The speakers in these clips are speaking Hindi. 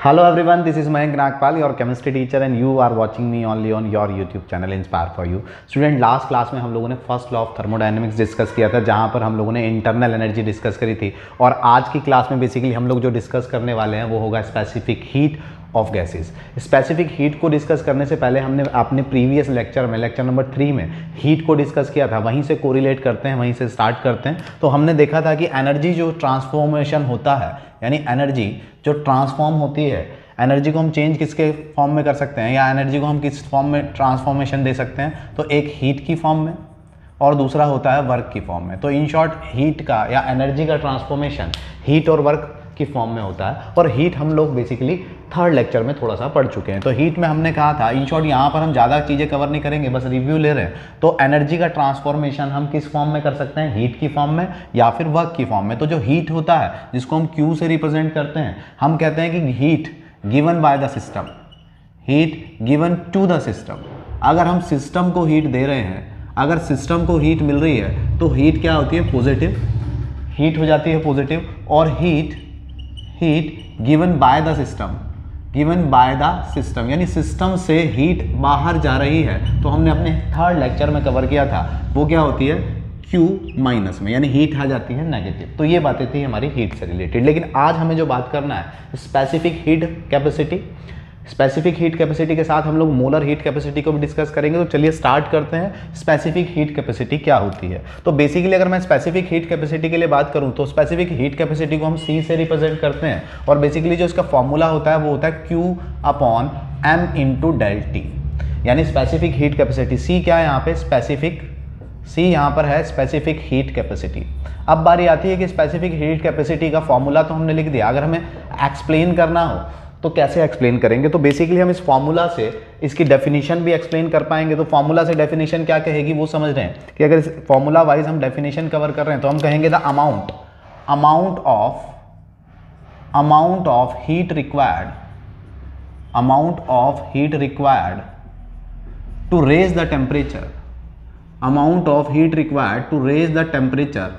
Hello everyone, this is Mayank Nagpal, your chemistry teacher and you are watching me only on your YouTube channel Inspire for You. Student last class में हम लोगों ने first law of thermodynamics discuss किया था, जहां पर हम लोगों ने इंटरनल एनर्जी डिस्कस करी थी। और आज की क्लास में बेसिकली हम लोग जो डिस्कस करने वाले हैं वो होगा specific heat of gases. Specific heat को डिस्कस करने से पहले हमने अपने प्रीवियस लेक्चर में लेक्चर नंबर 3 में हीट को डिस्कस किया था, वहीं से कोरिलेट करते हैं, वहीं से स्टार्ट करते हैं। तो हमने देखा था कि एनर्जी जो ट्रांसफॉर्मेशन होता है, यानी एनर्जी जो ट्रांसफॉर्म होती है, एनर्जी को हम चेंज किसके फॉर्म में कर सकते हैं या एनर्जी को हम किस फॉर्म में ट्रांसफॉर्मेशन दे सकते हैं, तो एक हीट की फॉर्म में और दूसरा होता है वर्क की फॉर्म में। तो इन शॉर्ट हीट का या एनर्जी का ट्रांसफॉर्मेशन हीट और वर्क की फॉर्म में होता है। और हीट हम लोग बेसिकली थर्ड लेक्चर में थोड़ा सा पढ़ चुके हैं। तो हीट में हमने कहा था, इन शॉर्ट यहाँ पर हम ज़्यादा चीज़ें कवर नहीं करेंगे, बस रिव्यू ले रहे हैं। तो एनर्जी का ट्रांसफॉर्मेशन हम किस फॉर्म में कर सकते हैं, हीट की फॉर्म में या फिर वर्क की फॉर्म में। तो जो हीट होता है जिसको हम Q से रिप्रेजेंट करते हैं, हम कहते हैं कि heat given by the system, heat given to the system. अगर हम सिस्टम को हीट दे रहे हैं, अगर सिस्टम को हीट मिल रही है तो हीट क्या होती है, पॉजिटिव हीट हो जाती है, पॉजिटिव। और heat given by the system, given by the system, यानी सिस्टम से हीट बाहर जा रही है। तो हमने अपने थर्ड लेक्चर में कवर किया था, वो क्या होती है, Q माइनस में, यानी हीट आ जाती है नेगेटिव। तो ये बातें थी हमारी हीट से रिलेटेड। लेकिन आज हमें जो बात करना है specific heat capacity, specific heat capacity के साथ हम लोग मोलर हीट कैपेसिटी को भी डिस्कस करेंगे। तो चलिए स्टार्ट करते हैं, स्पेसिफिक हीट कैपेसिटी क्या होती है। तो बेसिकली अगर मैं स्पेसिफिक हीट कैपेसिटी के लिए बात करूं तो स्पेसिफिक हीट कैपेसिटी को हम C से रिप्रेजेंट करते हैं। और बेसिकली जो इसका फॉर्मूला होता है वो होता है Q/m इंटू डेल टी, यानी स्पेसिफिक हीट कैपेसिटी। C क्या है यहाँ पे, स्पेसिफिक, C यहाँ पर है स्पेसिफिक हीट कैपेसिटी। अब बारी आती है कि स्पेसिफिक हीट कैपेसिटी का फॉर्मूला तो हमने लिख दिया, अगर हमें एक्सप्लेन करना हो तो कैसे एक्सप्लेन करेंगे। तो बेसिकली हम इस फॉर्मूला से इसकी डेफिनेशन भी एक्सप्लेन कर पाएंगे। तो फॉर्मूला से डेफिनेशन क्या कहेगी वो समझ रहे हैं कि अगर इस फॉर्मूला वाइज हम डेफिनेशन कवर कर रहे हैं तो हम कहेंगे the amount of heat required to raise the temperature, amount of heat required to raise the temperature,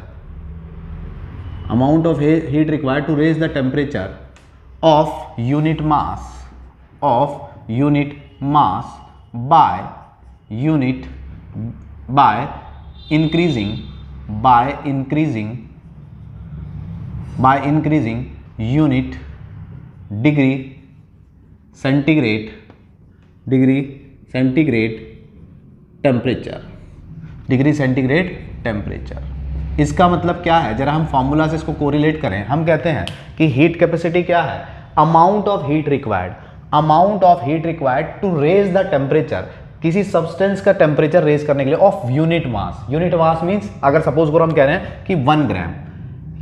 amount of heat required to raise the temperature of unit mass by increasing unit degree centigrade temperature, degree centigrade temperature. इसका मतलब क्या है, जरा हम फॉर्मूला से इसको कोरिलेट करें। हम कहते हैं कि हीट कैपेसिटी क्या है, amount of heat required to raise the temperature, किसी सब्सटेंस का टेम्परेचर रेज करने के लिए, of unit mass. Unit mass means अगर सपोज करो हम कह रहे हैं कि 1 ग्राम,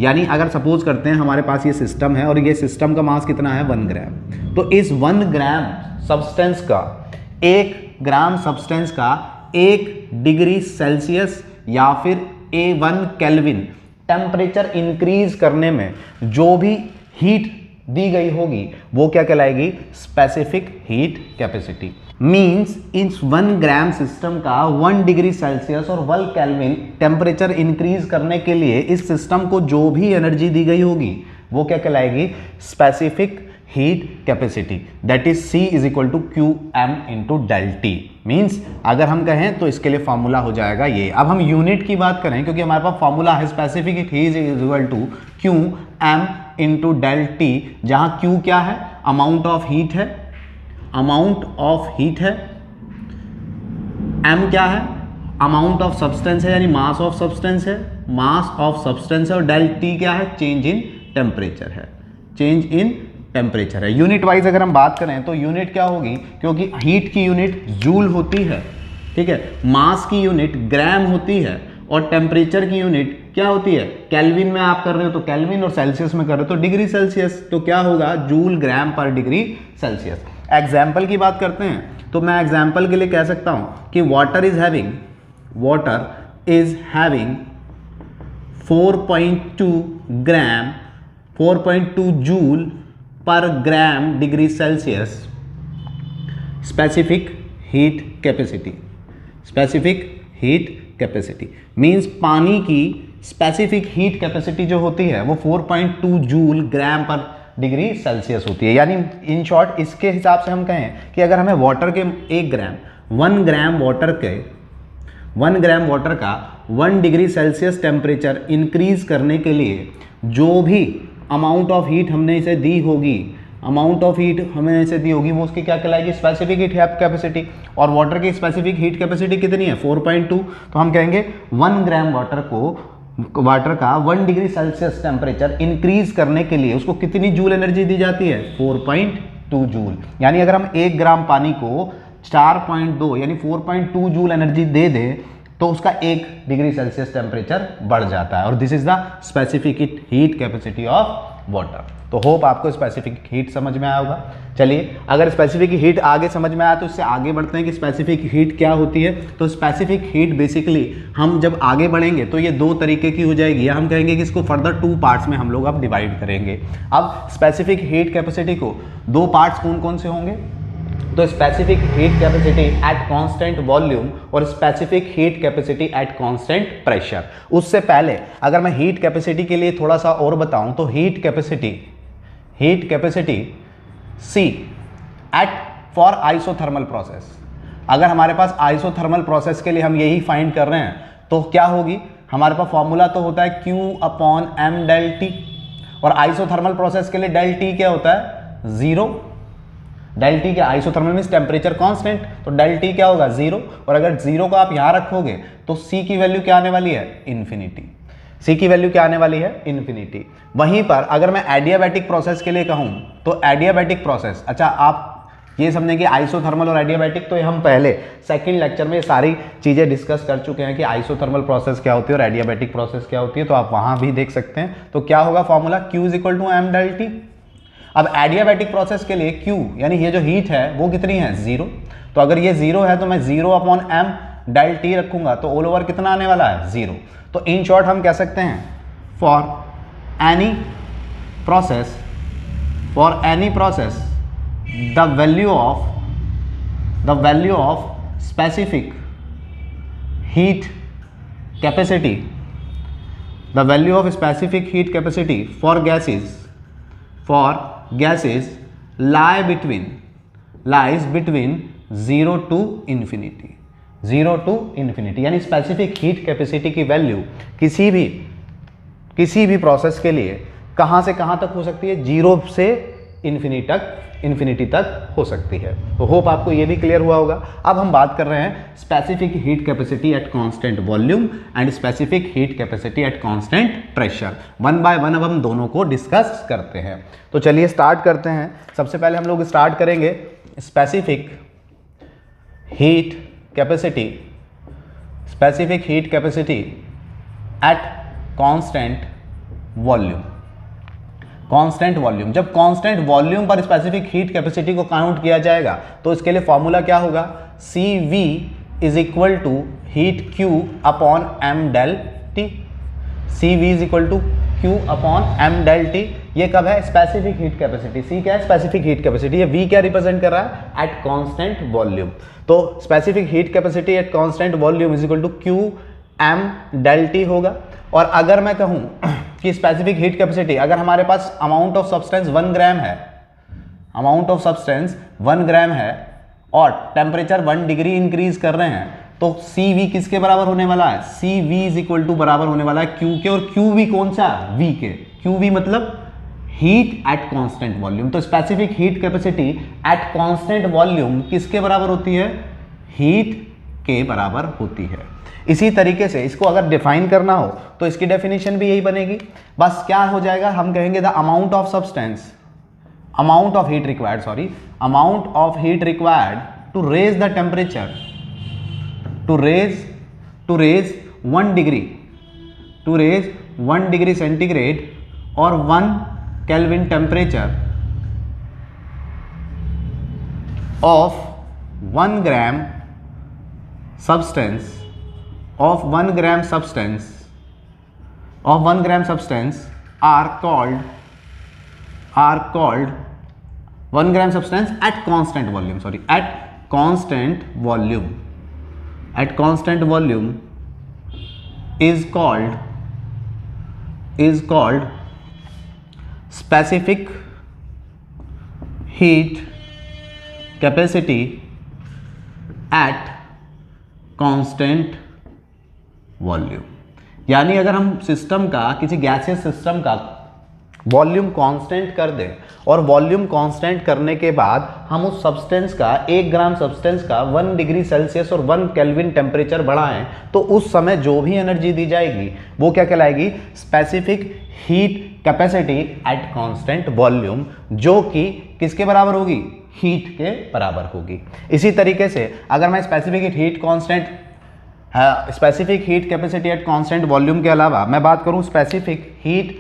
यानी अगर सपोज करते हैं हमारे पास ये सिस्टम है और ये सिस्टम का मास कितना है, 1 ग्राम। तो इस 1 ग्राम सब्सटेंस का, 1 ग्राम सब्सटेंस का 1 डिग्री सेल्सियस या फिर A1 केल्विन टेम्परेचर इंक्रीज करने में जो भी हीट दी गई होगी वो क्या कहलाएगी, स्पेसिफिक हीट कैपेसिटी। मींस इस 1 ग्राम सिस्टम का 1 डिग्री सेल्सियस और 1 केल्विन टेम्परेचर इंक्रीज करने के लिए इस सिस्टम को जो भी एनर्जी दी गई होगी वो क्या कहलाएगी, specific heat capacity. That is C is equal to Qm into del T. Means अगर हम कहें तो इसके लिए फॉर्मूला हो जाएगा ये। अब हम यूनिट की बात करें, क्योंकि हमारे पास फॉर्मूला है specific heat is equal to Qm into del t, जहाँ Q क्या है, अमाउंट ऑफ हीट है, M क्या है, अमाउंट ऑफ सब्सटेंस है, यानी मास ऑफ सब्सटेंस है, और डेल टी क्या है, चेंज इन टेम्परेचर है। यूनिट वाइज अगर हम बात करें तो यूनिट क्या होगी, क्योंकि हीट की यूनिट जूल होती है, ठीक है, मास की यूनिट ग्राम होती है, और टेम्परेचर की यूनिट क्या होती है, केल्विन में आप कर रहे हो तो केल्विन, और सेल्सियस में कर रहे हो तो डिग्री सेल्सियस। तो क्या होगा, जूल ग्राम पर डिग्री सेल्सियस। एग्जाम्पल की बात करते हैं तो मैं एग्जाम्पल के लिए कह सकता हूं कि वाटर इज हैविंग 4.2 जूल पर gram degree Celsius specific heat capacity. Means पानी की स्पेसिफिक हीट कैपेसिटी जो होती है वो 4.2 जूल ग्राम पर डिग्री सेल्सियस होती है। यानी इन शॉर्ट इसके हिसाब से हम कहें कि अगर हमें वाटर के 1 ग्राम 1 ग्राम वाटर का 1 डिग्री सेल्सियस टेम्परेचर इंक्रीज करने के लिए जो भी अमाउंट ऑफ हीट हमने इसे दी होगी, वो उसकी क्या कहलाएगी, स्पेसिफिक हीट कैपेसिटी। और वाटर की स्पेसिफिक हीट कैपेसिटी कितनी है, 4.2। तो हम कहेंगे 1 ग्राम वाटर का 1 डिग्री सेल्सियस टेम्परेचर इंक्रीज करने के लिए उसको कितनी जूल एनर्जी दी जाती है, 4.2 जूल। यानी अगर हम 1 ग्राम पानी को 4.2 यानी 4.2 जूल एनर्जी दे दे तो उसका 1 डिग्री सेल्सियस टेम्परेचर बढ़ जाता है। और this is the specific heat capacity of water. तो होप आपको स्पेसिफिक हीट समझ में आया होगा। चलिए, अगर स्पेसिफिक हीट आगे समझ में आया तो इससे आगे बढ़ते हैं कि स्पेसिफिक हीट क्या होती है। तो स्पेसिफिक हीट बेसिकली हम जब आगे बढ़ेंगे तो ये 2 तरीके की हो जाएगी, या हम कहेंगे कि इसको फर्दर 2 पार्ट्स में हम लोग अब डिवाइड करेंगे। अब स्पेसिफिक हीट कैपेसिटी को 2 पार्ट्स कौन कौन से होंगे, तो specific heat capacity at constant volume और specific heat capacity at constant pressure. उससे पहले अगर मैं हीट कैपेसिटी के लिए थोड़ा सा और बताऊं तो heat capacity C at for isothermal process. अगर हमारे पास आइसोथर्मल प्रोसेस के लिए हम यही फाइंड कर रहे हैं तो क्या होगी, हमारे पास फॉर्मूला तो होता है Q/m del T, और आइसोथर्मल प्रोसेस के लिए del T क्या होता है, 0। डेल टी क्या, आइसोथर्मल मींस टेम्परेचर कांस्टेंट, तो डेल टी क्या होगा, 0। और अगर 0 को आप यहां रखोगे तो सी की वैल्यू क्या आने वाली है, इन्फिनिटी। वहीं पर अगर मैं एडियाबैटिक प्रोसेस के लिए कहूं तो एडियाबैटिक प्रोसेस, अच्छा आप ये समझें कि आइसोथर्मल और एडियाबैटिक तो हम पहले सेकंड लेक्चर में सारी चीजें डिस्कस कर चुके हैं कि आइसोथर्मल प्रोसेस क्या होती है और एडियाबैटिक प्रोसेस क्या होती है, तो आप वहां भी देख सकते हैं। तो क्या होगा फॉर्मूला, Q/m del T। अब एडियाबैटिक प्रोसेस के लिए Q यानी ये जो हीट है वो कितनी है, 0। तो अगर ये 0 है तो मैं 0/m del T रखूंगा तो ऑल ओवर कितना आने वाला है, 0। तो इन शॉर्ट हम कह सकते हैं for any process the value of specific heat capacity for gases lies between 0 to infinity, यानी स्पेसिफिक हीट कैपेसिटी की वैल्यू किसी भी प्रोसेस के लिए कहां से कहां तक हो सकती है, 0 से इन्फिनिटी तक हो सकती है। तो होप आपको ये भी क्लियर हुआ होगा। अब हम बात कर रहे हैं specific heat capacity at constant volume and specific heat capacity at constant pressure. 1 by 1 अब हम दोनों को डिस्कस करते हैं। तो चलिए स्टार्ट करते हैं। सबसे पहले हम लोग स्टार्ट करेंगे specific heat capacity at constant volume. जब कांस्टेंट वॉल्यूम पर स्पेसिफिक हीट कैपेसिटी को काउंट किया जाएगा तो इसके लिए फॉर्मूला क्या होगा, CV is equal to heat Q/m del T। CV is equal to Q/m del T। ये कब है, स्पेसिफिक हीट कैपेसिटी। C क्या है, स्पेसिफिक हीट कैपेसिटी। ये V क्या रिप्रेजेंट कर रहा है, एट कांस्टेंट वॉल्यूम। तो specific heat capacity at constant volume is equal to Qm del T होगा। और अगर मैं कहूं कि स्पेसिफिक हीट कैपेसिटी, अगर हमारे पास अमाउंट ऑफ सब्सटेंस 1 ग्राम है और टेम्परेचर 1 डिग्री इंक्रीज कर रहे हैं तो CV किसके बराबर होने वाला है, CV इज इक्वल टू बराबर होने वाला है Q के। और QV कौन सा, V के। QV मतलब हीट एट कांस्टेंट वॉल्यूम। तो specific heat capacity at constant volume किसके बराबर होती है, हीट के बराबर होती है। इसी तरीके से इसको अगर डिफाइन करना हो तो इसकी डेफिनेशन भी यही बनेगी। बस क्या हो जाएगा, हम कहेंगे the amount of heat required to raise the temperature to raise 1 degree centigrade और 1 kelvin temperature of 1 gram substance are called 1 gram substance at constant volume is called specific heat capacity at constant volume. यानी अगर हम सिस्टम का, किसी गैसियस सिस्टम का वॉल्यूम कांस्टेंट कर दें और वॉल्यूम कांस्टेंट करने के बाद हम उस सब्सटेंस का 1 ग्राम सब्सटेंस का 1 डिग्री सेल्सियस और 1 केल्विन टेम्परेचर बढ़ाएं तो उस समय जो भी एनर्जी दी जाएगी वो क्या कहलाएगी? Specific heat capacity at constant volume, जो कि किसके बराबर होगी? हीट के बराबर होगी। इसी तरीके से अगर मैं specific heat capacity at constant volume के अलावा मैं बात करूं specific heat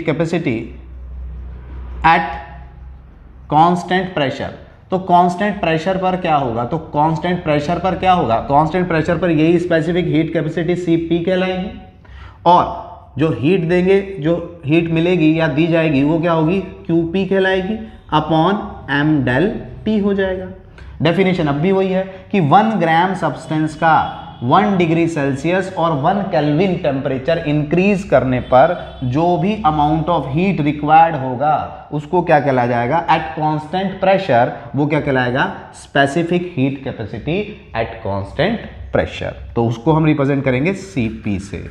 capacity at constant pressure, तो कांस्टेंट प्रेशर पर क्या होगा? कांस्टेंट प्रेशर पर यही स्पेसिफिक हीट कैपेसिटी Cp कहलाएगी, और जो हीट देंगे, जो हीट मिलेगी या दी जाएगी वो क्या होगी? Qp कहलाएगी अपॉन m del T हो जाएगा। डेफिनेशन अब भी वही है कि 1 ग्राम सब्सटेंस का 1 डिग्री सेल्सियस और 1 केल्विन टेम्परेचर इंक्रीज करने पर जो भी अमाउंट ऑफ हीट रिक्वायर्ड होगा उसको क्या कहलाया जाएगा? एट कांस्टेंट प्रेशर वो क्या कहलाएगा? Specific heat capacity at constant pressure. तो उसको हम रिप्रेजेंट करेंगे Cp से,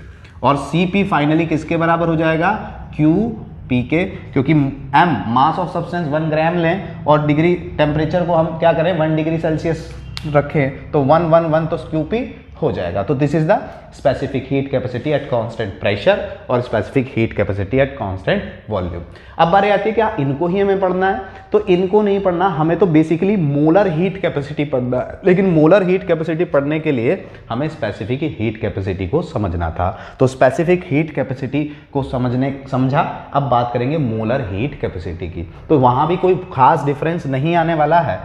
और Cp फाइनली किसके बराबर हो जाएगा? Qp के, क्योंकि m मास ऑफ सब्सटेंस 1 ग्राम लें और डिग्री टेम्परेचर को हम क्या करें? 1 डिग्री सेल्सियस रखें, तो 1 तो Qp हो जाएगा। तो this is the specific heat capacity at constant pressure और specific heat capacity at constant volume. अब बारी आती है क्या इनको ही हमें पढ़ना है? तो इनको नहीं पढ़ना, हमें तो बेसिकली मोलर हीट कैपेसिटी पढ़ना है, लेकिन मोलर हीट कैपेसिटी पढ़ने के लिए हमें स्पेसिफिक हीट कैपेसिटी को समझना था। तो स्पेसिफिक हीट कैपेसिटी को समझा, अब बात करेंगे मोलर हीट कैपेसिटी की। तो वहां भी कोई खास डिफरेंस नहीं आने वाला है,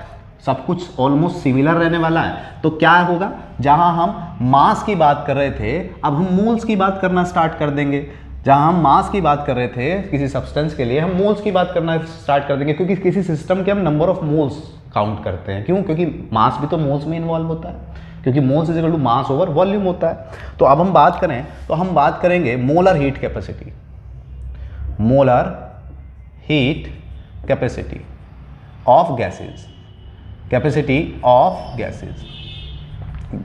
सब कुछ ऑलमोस्ट सिमिलर रहने वाला है। तो क्या होगा? जहां हम मास की बात कर रहे थे अब हम मोल्स की बात करना स्टार्ट कर देंगे। जहां हम मास की बात कर रहे थे किसी सब्सटेंस के लिए, हम मोल्स की बात करना स्टार्ट कर देंगे, क्योंकि किसी सिस्टम के हम नंबर ऑफ मोल्स काउंट करते हैं। क्यों? क्योंकि मास भी तो मोल्स में इन्वॉल्व होता है, क्योंकि moles is equal to mass over volume होता है। तो अब हम बात करें तो हम बात करेंगे molar heat capacity, molar heat capacity of gases, capacity of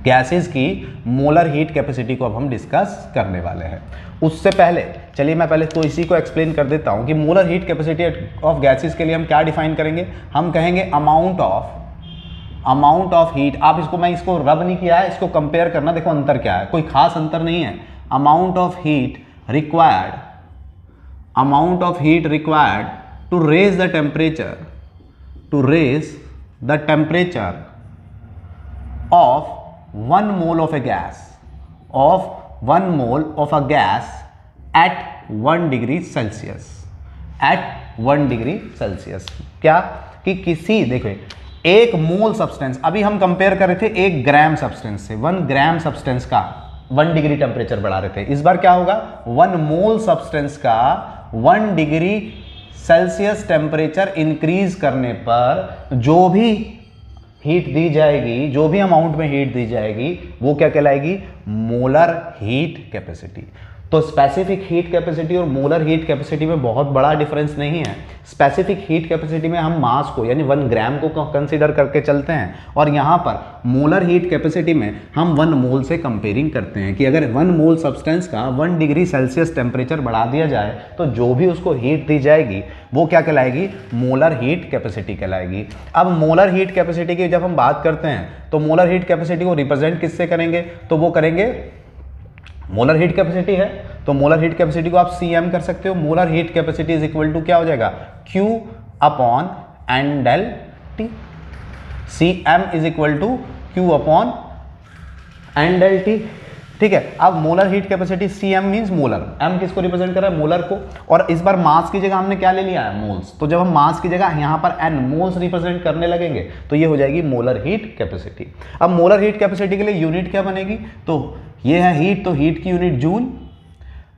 gases की मोलर हीट कैपेसिटी को अब हम डिस्कस करने वाले हैं। उससे पहले चलिए मैं पहले तो इसी को एक्सप्लेन कर देता हूं कि molar heat capacity of gases के लिए हम क्या डिफाइन करेंगे। हम कहेंगे अमाउंट ऑफ हीट। आप इसको, मैं इसको रब नहीं किया है, इसको कंपेयर करना, देखो अंतर क्या है, कोई खास अंतर नहीं है। Amount of heat required to raise the temperature of 1 mole of a gas at 1 degree Celsius. क्या कि किसी, देखो एक मोल सब्सटेंस, अभी हम कंपेयर कर रहे थे 1 ग्राम सब्सटेंस से, 1 ग्राम सब्सटेंस का 1 डिग्री टेम्परेचर बढ़ा रहे थे। इस बार क्या होगा? 1 मोल सब्सटेंस का 1 डिग्री सेल्सियस टेम्परेचर इंक्रीज करने पर जो भी हीट दी जाएगी, जो भी अमाउंट में हीट दी जाएगी वो क्या कहलाएगी? Molar heat capacity. तो स्पेसिफिक हीट कैपेसिटी और मोलर हीट कैपेसिटी में बहुत बड़ा डिफरेंस नहीं है। स्पेसिफिक हीट कैपेसिटी में हम मास को यानी 1 ग्राम को कंसीडर करके चलते हैं, और यहाँ पर मोलर हीट कैपेसिटी में हम 1 मोल से कंपेयरिंग करते हैं कि अगर 1 मोल सब्सटेंस का 1 डिग्री सेल्सियस टेम्परेचर बढ़ा दिया जाए तो जो भी उसको हीट दी जाएगी वो क्या कहलाएगी? मोलर हीट कैपेसिटी कहलाएगी। अब मोलर हीट कैपेसिटी की जब हम बात करते हैं तो मोलर हीट कैपेसिटी को रिप्रेजेंट किससे करेंगे? तो वो करेंगे, मोलर हीट कैपेसिटी है तो मोलर हीट कैपेसिटी को आप Cm कर सकते हो। Molar heat capacity is equal to क्या हो जाएगा? Q upon N del T। Cm is equal to Q upon N del T। ठीक है। अब molar heat capacity Cm means molar, M किसको रिप्रेजेंट कर रहा है? मोलर को। और इस बार मास की जगह हमने क्या ले लिया है? मोल्स। तो जब हम मास की जगह यहाँ पर N मोल्स रिप्रेजेंट करने लगेंगे तो ये हो जाएगी मोलर हीट कैपेसिटी। अब मोलर हीट कैपेसिटी के लिए यूनिट क्या बनेगी? तो ये है हीट, तो हीट की यूनिट जूल,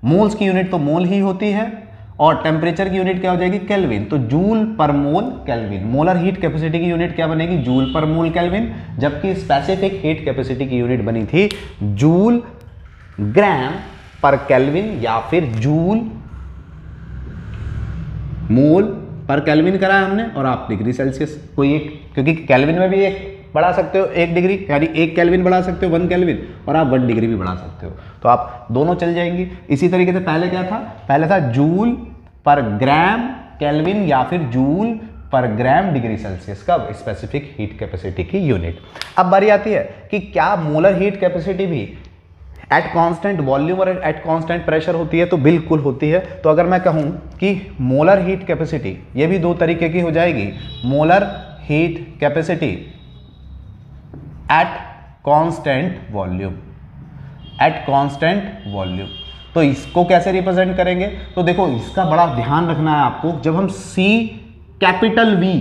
मोल्स की यूनिट तो मोल ही होती है, और टेम्परेचर की यूनिट क्या हो जाएगी? केल्विन। तो जूल पर मोल केल्विन। मोलर हीट कैपेसिटी की यूनिट क्या बनेगी? जूल पर मोल केल्विन। जबकि स्पेसिफिक हीट कैपेसिटी की यूनिट बनी थी जूल ग्राम पर केल्विन या फिर जूल मोल पर केल्विन करा है हमने, और आप डिग्री सेल्सियस कोई एक, क्योंकि केल्विन में भी एक बढ़ा सकते हो 1 डिग्री, यानी 1 केल्विन बढ़ा सकते हो 1 केल्विन, और आप 1 डिग्री भी बढ़ा सकते हो, तो आप दोनों चल जाएंगी। इसी तरीके से पहले क्या था, पहले था जूल पर ग्राम केल्विन या फिर जूल पर ग्राम डिग्री सेल्सियस का स्पेसिफिक हीट कैपेसिटी की यूनिट। अब बारी आती है कि क्या मोलर हीट कैपेसिटी भी एट कांस्टेंट वॉल्यूम और एट कांस्टेंट प्रेशर होती है? तो बिल्कुल होती है। तो अगर मैं कहूं कि मोलर हीट कैपेसिटी, ये भी 2 तरीके की हो जाएगी, molar heat capacity at constant volume, eight constant volume, तो इसको कैसे रिप्रेजेंट करेंगे? तो देखो इसका बड़ा ध्यान रखना है आपको, जब हम C कैपिटल V,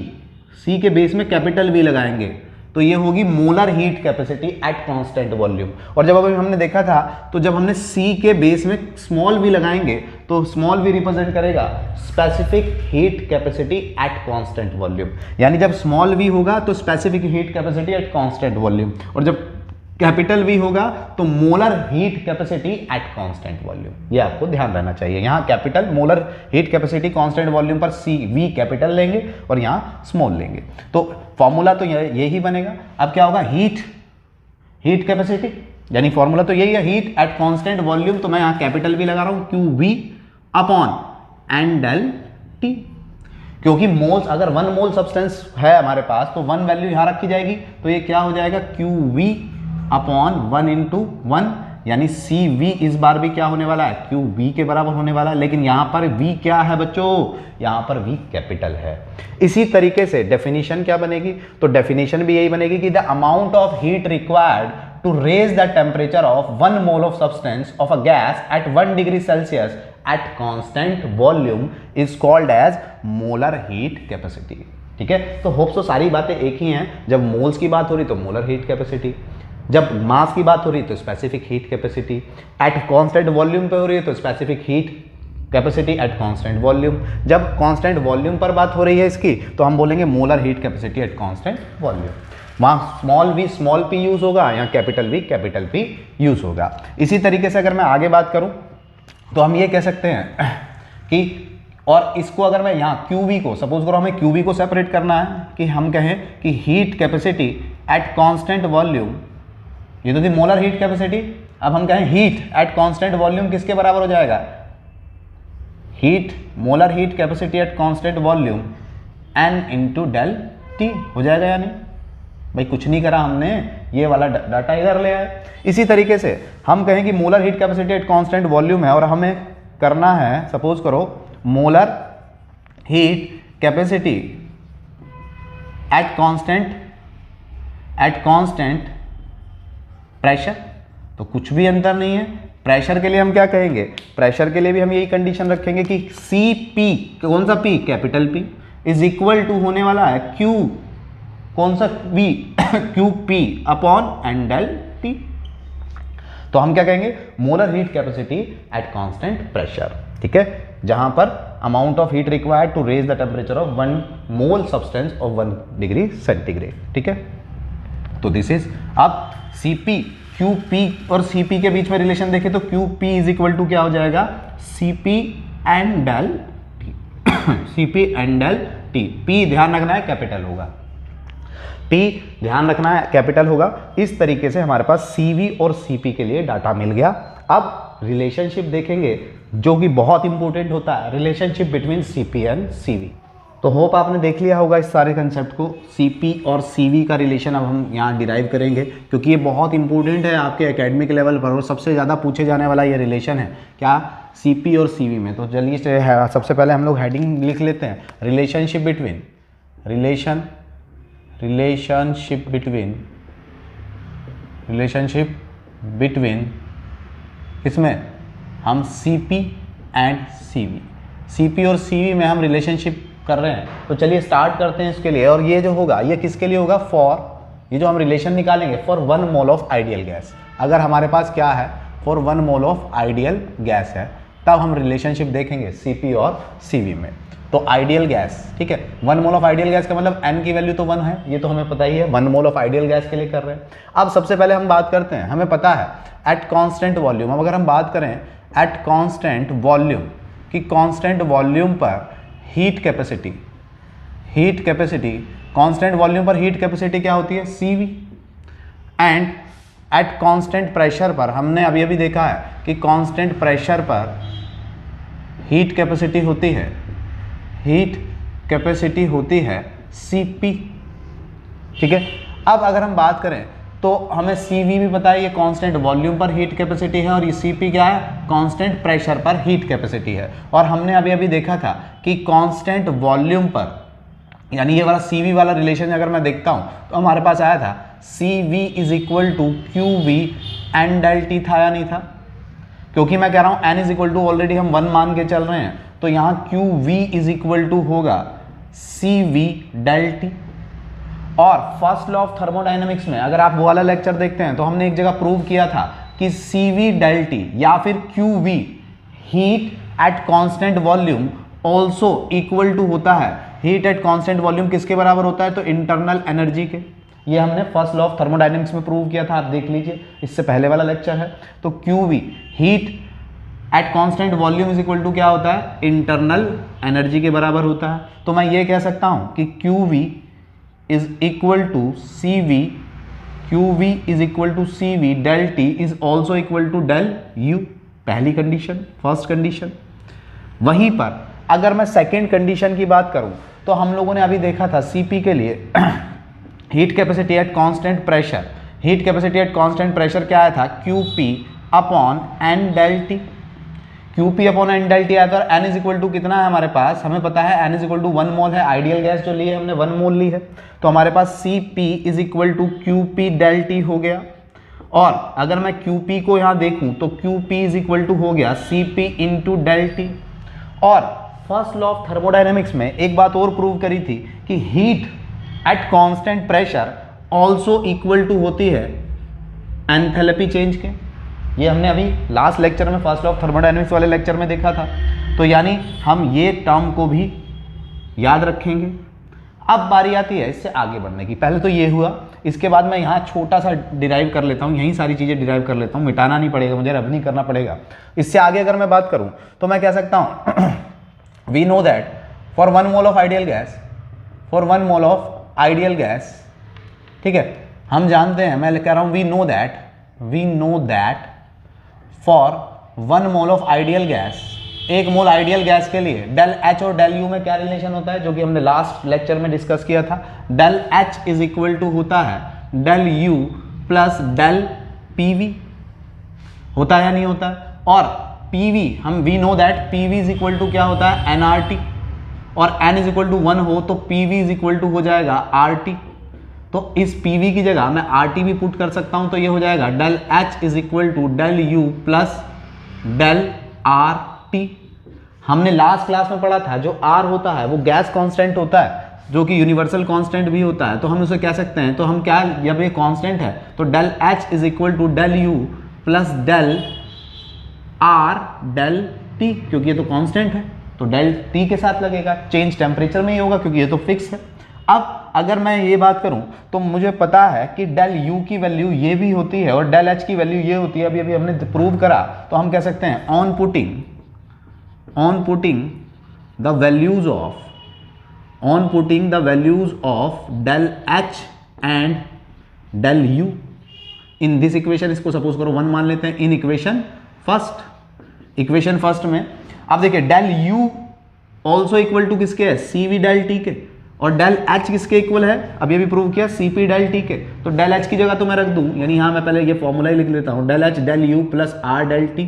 C के बेस में कैपिटल V लगाएंगे तो ये होगी molar heat capacity at constant volume, और जब अभी हमने देखा था तो जब हमने C के बेस में स्मॉल v लगाएंगे तो स्मॉल v रिप्रेजेंट करेगा specific heat capacity at constant volume, यानी जब स्मॉल v होगा तो specific heat capacity at constant volume, और जब कैपिटल V होगा तो molar heat capacity at constant volume. ये आपको ध्यान रहना चाहिए, यहाँ capital molar heat capacity constant volume पर V कैपिटल लेंगे और यहाँ स्मॉल लेंगे, तो फॉर्मूला तो यही बनेगा। अब क्या होगा, हीट कैपेसिटी, यानी फॉर्मूला तो यही है, हीट एट कांस्टेंट वॉल्यूम, तो मैं यहाँ कैपिटल V लगा रहा हूँ QV upon n del T, क्योंकि मोल्स, अगर 1 मोल सब्सटेंस है हमारे पास तो 1 वैल्यू यहाँ रखी जाएगी, तो ये क्या हो जाएगा QV अपॉन 1 इंटू 1, यानी CV इस बार भी क्या होने वाला है, QV के बराबर होने वाला है, लेकिन यहाँ पर V क्या है बच्चों, यहाँ पर V कैपिटल है। इसी तरीके से डेफिनेशन क्या बनेगी, तो डेफिनेशन भी यही बनेगी कि the amount of heat required to raise the temperature of 1 mole of substance of a gas at 1 degree Celsius at constant volume is called as molar heat capacity. ठीक है, तो होप सो सारी बातें एक ही हैं, जब मोल्स की बात हो रही तो मोलर हीट कैपेसिटी, जब मास की बात हो रही है तो specific heat capacity, at constant volume पे हो रही है तो specific heat capacity at constant volume, जब कांस्टेंट वॉल्यूम पर बात हो रही है इसकी तो हम बोलेंगे molar heat capacity at constant volume. वहाँ small v small p use होगा, यहाँ capital V capital P use होगा। इसी तरीके से अगर मैं आगे बात करूँ तो हम ये कह सकते हैं कि, और इसको अगर मैं यहाँ QV को, सपोज करो हमें QV को सेपरेट करना है, कि हम कहें कि heat capacity at constant volume, ये तो थी मोलर हीट कैपेसिटी, अब हम कहें हीट एट कांस्टेंट वॉल्यूम किसके बराबर हो जाएगा, heat molar heat capacity at constant volume N into del T हो जाएगा, यानी भाई कुछ नहीं करा हमने, ये वाला डाटा इधर ले आए। इसी तरीके से हम कहें कि molar heat capacity at constant volume है और हमें करना है, सपोज करो molar heat capacity at constant pressure, तो कुछ भी अंतर नहीं है। प्रेशर के लिए हम क्या कहेंगे, प्रेशर के लिए भी हम यही कंडीशन रखेंगे कि Cp, कौन सा P, capital P is equal to होने वाला है Q, कौन सा V QP upon n del T। तो हम क्या कहेंगे, molar heat capacity at constant pressure. ठीक है, जहां पर amount of heat required to raise the temperature of 1 mole substance of 1 degree centigrade. ठीक है, तो दिस इज, अब Cp QP और Cp के बीच में रिलेशन देखें तो QP इज इक्वल टू क्या हो जाएगा, Cp n del T Cp n del T। P ध्यान रखना है कैपिटल होगा, P ध्यान रखना है कैपिटल होगा। इस तरीके से हमारे पास CV और Cp के लिए डाटा मिल गया। अब रिलेशनशिप देखेंगे जो कि बहुत इंपॉर्टेंट होता है, relationship between Cp and CV। तो होप आपने देख लिया होगा इस सारे कंसेप्ट को, Cp और CV का रिलेशन अब हम यहाँ डिराइव करेंगे, क्योंकि ये बहुत इंपॉर्टेंट है आपके एकेडमिक लेवल पर और सबसे ज़्यादा पूछे जाने वाला ये रिलेशन है, क्या, Cp और CV में। तो चलिए सबसे पहले हम लोग हेडिंग लिख लेते हैं, रिलेशनशिप बिटवीन इसमें हम Cp एंड CV, Cp और CV में हम रिलेशनशिप कर रहे हैं। तो चलिए स्टार्ट करते हैं इसके लिए, और ये जो होगा ये किसके लिए होगा, फॉर, ये जो हम रिलेशन निकालेंगे for 1 mole of ideal gas. अगर हमारे पास क्या है, for 1 mole of ideal gas है, तब हम रिलेशनशिप देखेंगे Cp और Cv में। तो आइडियल गैस, ठीक है, 1 मोल ऑफ आइडियल गैस का मतलब n की वैल्यू तो 1 है, ये तो हमें पता ही है, 1 मोल ऑफ आइडियल गैस के लिए कर रहे हैं। अब सबसे पहले हम बात करते हैं, हमें पता है एट कांस्टेंट वॉल्यूम। अब अगर हम बात करें एट कांस्टेंट वॉल्यूम कि कांस्टेंट वॉल्यूम पर हीट कैपेसिटी कांस्टेंट वॉल्यूम पर हीट कैपेसिटी क्या होती है, Cv। And eight constant pressure पर हमने अभी अभी देखा है कि कांस्टेंट प्रेशर पर हीट कैपेसिटी होती है Cp, ठीक है। अब अगर हम बात करें तो हमें Cv भी पता है, ये कांस्टेंट वॉल्यूम पर हीट कैपेसिटी है, और ये Cp क्या है, कांस्टेंट प्रेशर पर हीट कैपेसिटी है। और हमने अभी अभी देखा था कि कांस्टेंट वॉल्यूम पर, यानी ये वाला Cv वाला रिलेशन अगर मैं देखता हूं तो हमारे पास आया था Cv is equal to QV n del T था या नहीं था, क्योंकि मैं कह रहा हूं n is equal to already हम 1 मान के चल रहे हैं, तो यहां QV इज इक्वल टू होगा Cv डेल T। और फर्स्ट लॉ ऑफ थर्मोडायनेमिक्स में अगर आप वो वाला लेक्चर देखते हैं तो हमने एक जगह प्रूव किया था कि Cv डेल T या फिर QV heat at constant volume also equal to होता है, हीट एट कांस्टेंट वॉल्यूम किसके बराबर होता है, तो इंटरनल एनर्जी के। ये हमने फर्स्ट लॉ ऑफ थर्मोडायनेमिक्स में प्रूव किया था, आप देख लीजिए, इससे पहले वाला लेक्चर है। तो QV heat at constant volume is equal to क्या होता है, इंटरनल एनर्जी के बराबर होता है। तो मैं ये कह सकता हूं कि QV is equal to CV del T is also equal to del U, पहली कंडीशन, फर्स्ट कंडीशन। वहीं पर अगर मैं सेकेंड कंडीशन की बात करूं तो हम लोगों ने अभी देखा था Cp के लिए heat capacity at constant pressure क्या आया था, QP upon n del T। QP upon n del T आया था, और n इज इक्वल टू कितना है हमारे पास, हमें पता है n इज इक्वल टू 1 मोल है, आइडियल गैस जो ली है हमने 1 मोल ली है, तो हमारे पास Cp is equal to QP del T हो गया। और अगर मैं QP को यहाँ देखूं तो QP इज इक्वल टू हो गया Cp इंटू डेल T। और फर्स्ट लॉ ऑफ थर्मोडायनेमिक्स में एक बात और प्रूव करी थी कि heat at constant pressure also equal to होती है एंथैल्पी चेंज के। ये हमने अभी लास्ट लेक्चर में, फर्स्ट लॉ ऑफ थर्मोडायनेमिक्स वाले लेक्चर में देखा था। तो यानी हम ये टर्म को भी याद रखेंगे। अब बारी आती है इससे आगे बढ़ने की। पहले तो ये हुआ, इसके बाद मैं यहाँ छोटा सा डिराइव कर लेता हूँ, यही सारी चीज़ें डिराइव कर लेता हूँ, मिटाना नहीं पड़ेगा मुझे, रब नहीं करना पड़ेगा। इससे आगे अगर मैं बात करूँ तो मैं कह सकता हूँ we that for 1 mole of ideal gas, ठीक है, हम जानते हैं, मैं कह रहा हूँ we know that for 1 mole of ideal gas, 1 mole ideal gas के लिए डेल H और डेल U में क्या रिलेशन होता है, जो कि हमने लास्ट लेक्चर में डिस्कस किया था। Del H is equal to होता है del U plus del PV, होता है या नहीं होता है। और PV हम we know that PV is equal to क्या होता है, nRT, और n इज इक्वल टू 1 हो तो PV इज इक्वल टू हो जाएगा RT। तो इस PV की जगह मैं RT भी पुट कर सकता हूं, तो ये हो जाएगा del H is equal to del U plus del RT। हमने लास्ट क्लास में पढ़ा था जो R होता है वो गैस कांस्टेंट होता है, जो कि यूनिवर्सल कांस्टेंट भी होता है, तो हम उसे कह सकते हैं, तो हम क्या, जब ये कांस्टेंट है तो del H is equal to del U plus del R del T, क्योंकि ये तो कांस्टेंट है तो डेल T के साथ लगेगा, चेंज टेम्परेचर में ही होगा क्योंकि ये तो फिक्स है। अब अगर मैं ये बात करूं तो मुझे पता है कि डेल U की वैल्यू ये भी होती है और डेल H की वैल्यू ये होती है, अभी अभी हमने प्रूव करा। तो हम कह सकते हैं on putting the values of del H and del U in this equation, इसको सपोज करो 1 मान लेते हैं, इन इक्वेशन फर्स्ट में। अब देखिए del U also equal to किसके है, CV डेल T के, और डेल H किसके इक्वल है, अभी अभी प्रूव किया, CP डेल T के। तो डेल H की जगह तो मैं रख दूं, यानी यहाँ मैं पहले ये फॉर्मूला ही लिख लेता हूँ, del H del U plus R del T,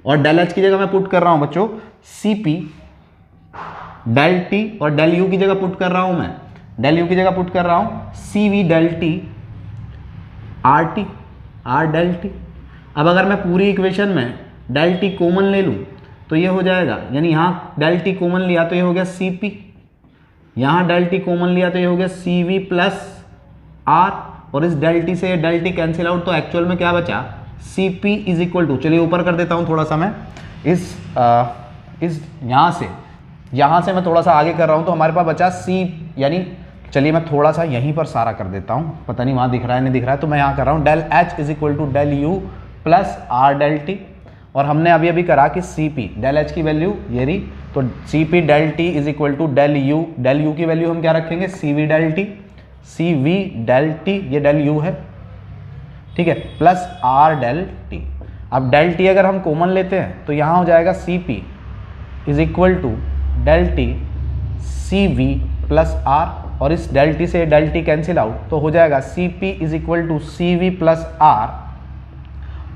और डेल H की जगह मैं पुट कर रहा हूँ बच्चों CP डेल T, और डेल U की जगह पुट कर रहा हूँ मैं, डेल U की जगह पुट कर रहा हूँ CV del T RT R del T। अब अगर मैं पूरी इक्वेशन में डेल T कॉमन ले लूँ तो ये हो जाएगा, यानी यहाँ डेल T कॉमन लिया तो ये हो गया CP, यहाँ डेल T कॉमन लिया तो ये हो गया CV प्लस R, और इस डेल T से डेल T कैंसिल आउट, तो एक्चुअल में क्या बचा, CP इज इक्वल टू, चलिए ऊपर कर देता हूँ थोड़ा सा मैं, इस यहाँ से मैं थोड़ा सा आगे कर रहा हूँ तो हमारे पास बचा C, यानी चलिए मैं थोड़ा सा यहीं पर सारा कर देता हूँ, पता नहीं वहाँ दिख रहा है नहीं दिख रहा है, तो मैं यहाँ कर रहा हूँ del H is equal to del U plus R del T, और हमने अभी अभी करा कि CP डेल H की वैल्यू ये रही, तो CP del T is equal to del U की वैल्यू हम क्या रखेंगे CV del T, CV del T ये डेल U है, ठीक है, प्लस R डेल T। अब डेल T अगर हम कॉमन लेते हैं तो यहाँ हो जाएगा CP is equal to del T CV plus R, और इस डेल T से डेल T कैंसिल आउट तो हो जाएगा CP is equal to CV plus R,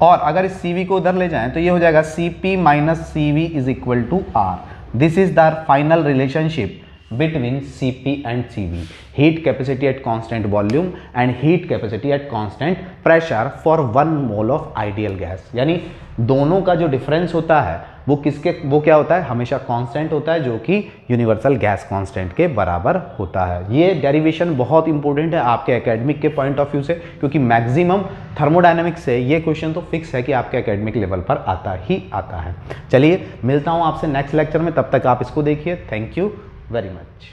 और अगर इस CV को उधर ले जाएं तो ये हो जाएगा CP minus CV is equal to R। This is the final relationship between CP and CV, heat capacity at constant volume and heat capacity at constant pressure for 1 mole of ideal gas। यानी दोनों का जो डिफरेंस होता है वो क्या होता है, हमेशा कांस्टेंट होता है, जो कि यूनिवर्सल गैस कांस्टेंट के बराबर होता है। ये डेरिवेशन बहुत इंपॉर्टेंट है आपके एकेडमिक के पॉइंट ऑफ व्यू से, क्योंकि मैक्सिमम थर्मोडायनेमिक्स से ये क्वेश्चन तो फिक्स है कि आपके एकेडमिक लेवल पर आता ही आता है। चलिए मिलता हूँ आपसे नेक्स्ट लेक्चर में, तब तक आप इसको देखिए। Thank you very much।